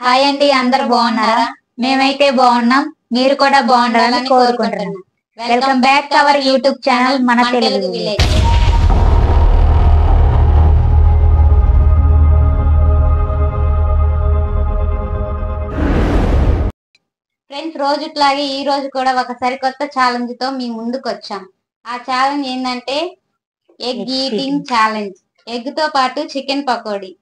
Hi అండి, అందరూ బాగున్నారా? మేమైతే బాగున్నాం. మీరు కూడా బాగుండాలని కోరుకుంటున్నాం. Welcome back to our YouTube channel మన తెలుగు విలేజ్. ఫ్రెండ్స్, రోజుట్లాగే ఈ రోజు కూడా ఒక సరికొత్త ఛాలెంజ్ తో మీ ముందుకు వచ్చాం. ఆ ఛాలెంజ్ ఏంటంటే ఎగ్ ఈటింగ్ ఛాలెంజ్. ఎగ్ తో పాటు chicken pakodi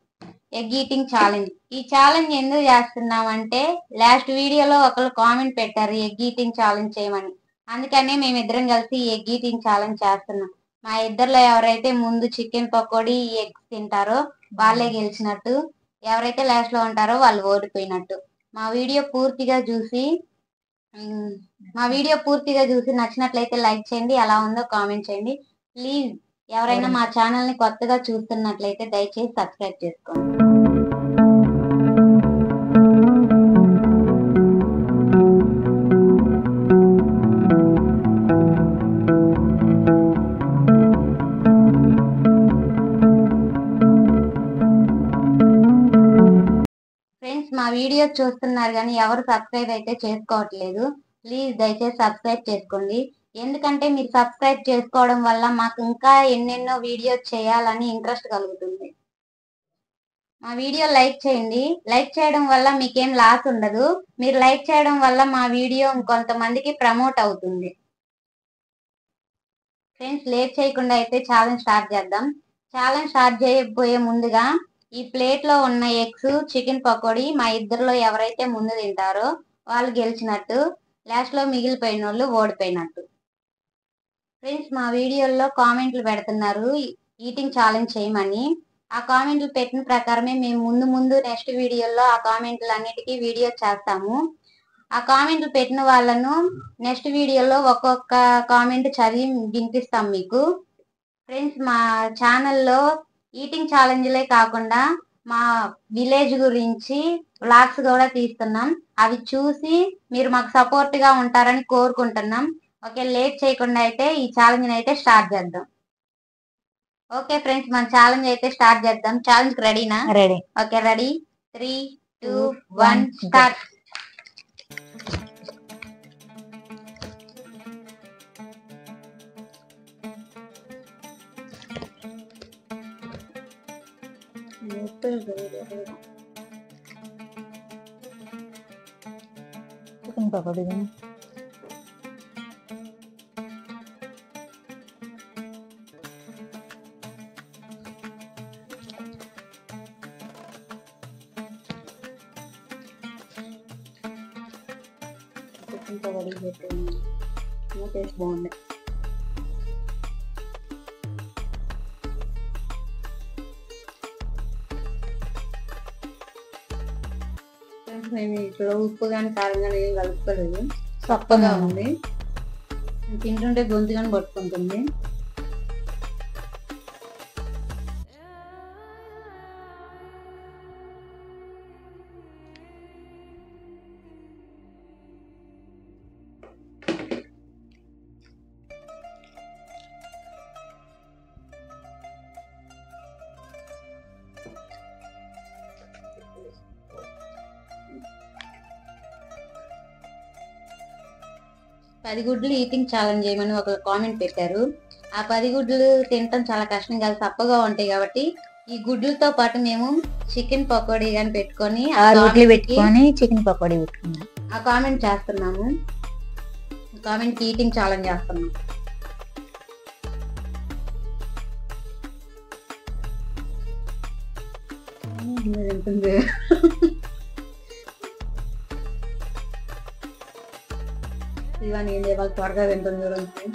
egg eating challenge. ఈ ఛాలెంజ్ ఎందుకు చేస్తున్నామంటే లాస్ట్ వీడియోలో ఒకరు కామెంట్ పెట్టారు ఎగ్ ఈటింగ్ ఛాలెంజ్ చేయమని. అందుకనే మేమిద్దరం కలిసి ఎగ్ ఈటింగ్ ఛాలెంజ్ చేస్తున్నాం. మా ఇద్దరిలో ఎవరైతే ముందు చికెన్ పకోడీ ఎగ్స్ తింటారో వాళ్ళే గెలిచినట్టు, ఎవరైతే లాస్ట్ లో ఉంటారో వాళ్ళు ఓడిపోయినట్టు. మా వీడియో పూర్తిగా చూసి నచ్చినట్లయితే లైక్ చేయండి, ఎలా ఉందో కామెంట్ చేయండి. ప్లీజ్ ఎవరైనా మా ఛానల్ ని కొత్తగా చూస్తున్నట్లయితే దయచేసి సబ్స్క్రైబ్ చేసుకోండి. ఫ్రెండ్స్, మా వీడియో చూస్తున్నారు కానీ ఎవరు సబ్స్క్రైబ్ అయితే చేసుకోవట్లేదు. ప్లీజ్ దయచేసి సబ్స్క్రైబ్ చేసుకోండి. ఎందుకంటే మీరు సబ్స్క్రైబ్ చేసుకోవడం వల్ల మాకు ఇంకా ఎన్నెన్నో వీడియోస్ చేయాలని ఇంట్రెస్ట్ కలుగుతుంది. మా వీడియో లైక్ చేయండి. లైక్ చేయడం వల్ల మీకేం లాస్ ఉండదు. మీరు లైక్ చేయడం వల్ల మా వీడియో ఇంకొంతమందికి ప్రమోట్ అవుతుంది. ఫ్రెండ్స్, లేట్ చేయకుండా అయితే ఛాలెంజ్ స్టార్ట్ చేద్దాం. ఛాలెంజ్ స్టార్ట్ చేయబోయే ముందుగా ఈ ప్లేట్ లో ఉన్న ఎగ్స్ చికెన్ పకోడీ మా ఇద్దరిలో ఎవరైతే ముందు తింటారో వాళ్ళు గెలిచినట్టు, లాస్ట్ లో మిగిలిపోయిన వాళ్ళు ఓడిపోయినట్టు. ఫ్రెండ్స్, మా వీడియోల్లో కామెంట్లు పెడుతున్నారు ఈటింగ్ ఛాలెంజ్ చేయమని. ఆ కామెంట్లు పెట్టిన ప్రకారమే మేము ముందు నెక్స్ట్ వీడియోలో ఆ కామెంట్లు అన్నిటికీ వీడియో చేస్తాము. ఆ కామెంట్లు పెట్టిన వాళ్ళను నెక్స్ట్ వీడియోలో ఒక్కొక్క కామెంట్ చదివి వినిపిస్తాం మీకు. ఫ్రెండ్స్, మా ఛానల్లో ఈటింగ్ ఛాలెంజ్లే కాకుండా మా విలేజ్ గురించి వ్లాగ్స్ కూడా తీస్తున్నాం. అవి చూసి మీరు మాకు సపోర్ట్ గా ఉంటారని కోరుకుంటున్నాం. ఓకే, లేట్ చేయకుండా అయితే ఈ ఛాలెంజ్ అయితే స్టార్ట్ చేద్దాం. ఓకే ఫ్రెండ్స్, మన ఛాలెంజ్ అయితే స్టార్ట్ చేద్దాం. ఛాలెంజ్ రెడీనా? Ready. Okay, ready. 3, 2, 1 start. Chicken pakodi taste బాగుంది. మేము ఇక్కడ ఉప్పు కానీ కారం కానీ ఏం కలుపుకోలేదు. చప్పగా ఉంది, తింటుంటే గొంతు కానీ పట్టుకుంటుంది. పది గుడ్లు ఈటింగ్ ఛాలెంజ్ చేయమని ఒక కామెంట్ పెట్టారు. ఆ 10 గుడ్లు తినటం చాలా కష్టం కాదు, సప్పగా ఉంటాయి కాబట్టి ఈ గుడ్లతో పాటు మేము చికెన్ పకోడీ కానీ పెట్టుకొని చికెన్ పకోడీ పెట్టుకున్నాం. ఆ కామెంట్ చేస్తున్నాము. కామెంట్ ఈటింగ్ ఛాలెంజ్ చేస్తున్నాం. ఇవన్నీ ఏం చేయాలి, త్వరగా తింటుంది చూడండి.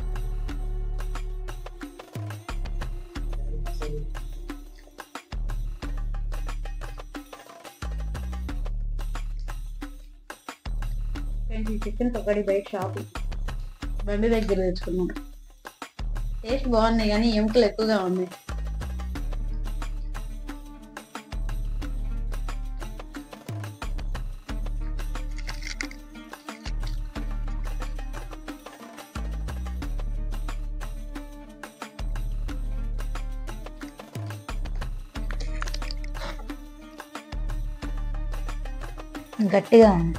చికెన్ పకోడీ బయట షాప్ బండి దగ్గర తెచ్చుకున్నాం. టేస్ట్ బాగున్నాయి కానీ ఎముకలు ఎక్కువగా ఉన్నాయి. గట్టిగా ఉంది.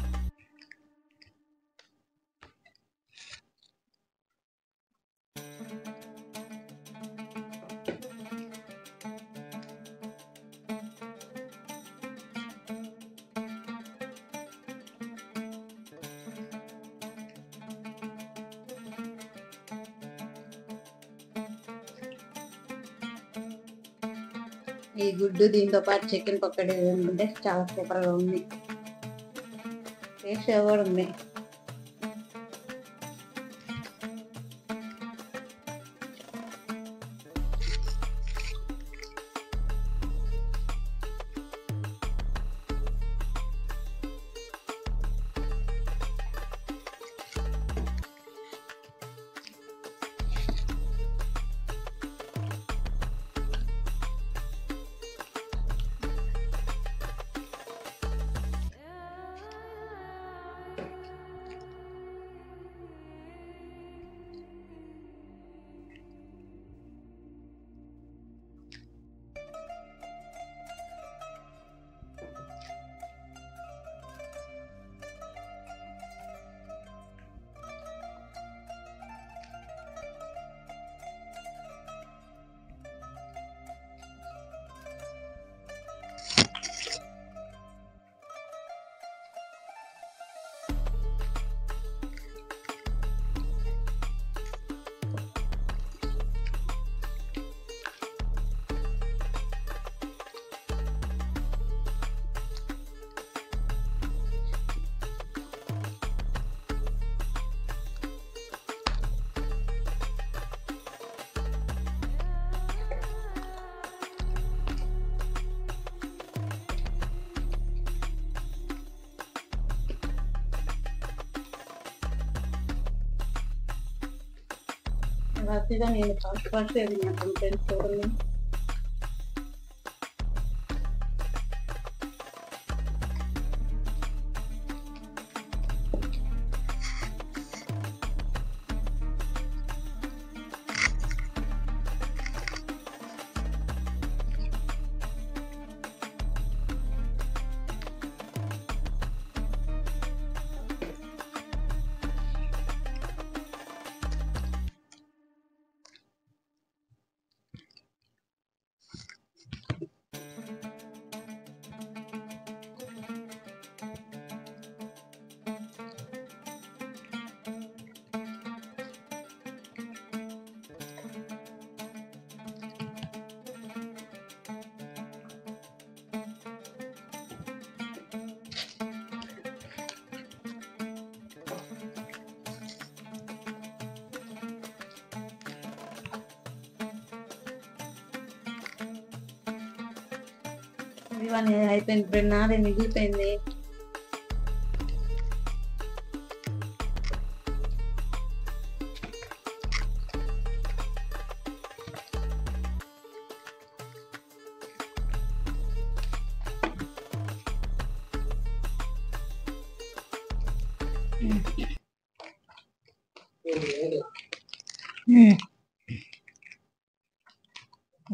ఈ గుడ్డు దీంతో పాటు చికెన్ పకోడీ ఉంటే చాలా సూపర్ గా ఉంది. టేస్ట్ కూడా ఉంది. రాత్రిగా నేను ఫాస్ట్ తిన్నాను ఫ్రెండ్స్. చూడండి, ఇవన్నీ అయిపోయింది ఫ్రెండ్. నాదే మిగిలిపోయింది.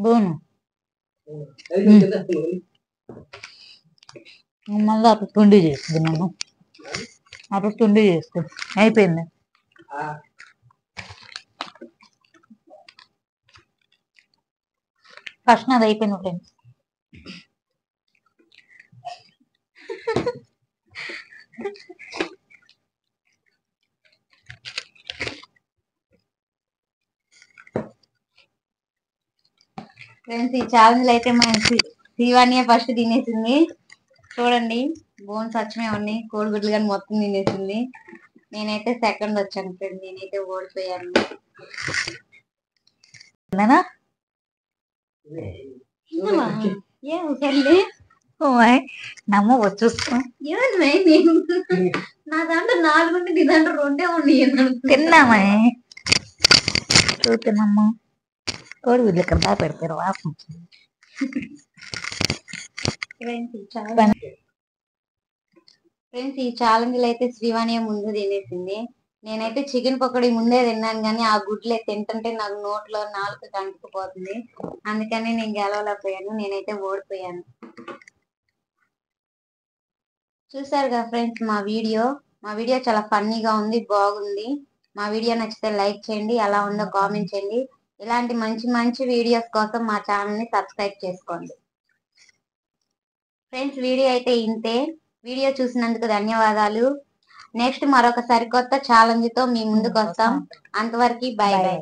బోను మళ్ళీ అప్పుడు తుండి చేస్తున్నాను. అప్పుడు తుండి చేస్తూ అయిపోయింది. ఫస్ట్ నాది అయిపోయింది ఫ్రెండ్స్. ఫ్రెండ్స్, ఈ ఛాలెంజ్ అయితే మన శ్రీవాణియే ఫస్ట్ తినేసింది. చూడండి, బోన్స్ అచ్చమే ఉన్నాయి. కోడిగుడ్లు కానీ మొత్తం తినేసింది. నేనైతే సెకండ్ వచ్చాను ఫ్రెండ్. నేనైతే ఓడిపోయాను. ఏమండి నమ్మ వచ్చేస్తా నా దాంట్లో 4 ఉంటే నీ దాంట్లో 2 ఉన్నాయి. తిన్నామా చూస్తున్నామ్మ. కోడి గుడ్లు ఇక్కడ దా పెడతారు వాసన. ఫ్రెండ్స్, ఈ ఛాలెంజ్ అయితే శ్రీవాణి ముందు తినేసింది. నేనైతే చికెన్ పకోడీ ముందే తిన్నాను, కానీ ఆ గుడ్లే తింటుంటే నాకు నోట్లో నాలుక కంటుకుపోతుంది. అందుకని నేను గెలవలేకపోయాను. నేనైతే ఓడిపోయాను. చూసారు కదా ఫ్రెండ్స్ మా వీడియో చాలా ఫన్నీగా ఉంది, బాగుంది. మా వీడియో నచ్చితే లైక్ చేయండి, ఎలా ఉందో కామెంట్ చేయండి. ఇలాంటి మంచి మంచి వీడియోస్ కోసం మా ఛానల్ ని సబ్స్క్రైబ్ చేసుకోండి. ఫ్రెండ్స్ వీడియో అయితే ఇంతే. వీడియో చూసినందుకు ధన్యవాదాలు. నెక్స్ట్ మరొక సరికొత్త ఛాలెంజ్ తో మీ ముందుకు వస్తాం. అంతవరకు బై బై.